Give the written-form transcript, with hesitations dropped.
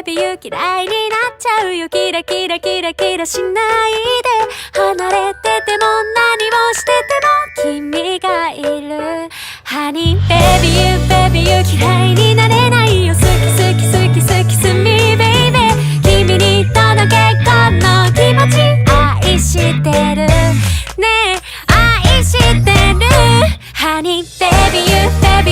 ベビーユー嫌いになっちゃうよキラキラキラキラしないで離れてても何をしてても君がいるハニーベビーユーベビーユー嫌いになれないよ好き好き好き好きすみベイベー君に届けこの気持ち愛してるねえ愛してるハニーベビーユーベビー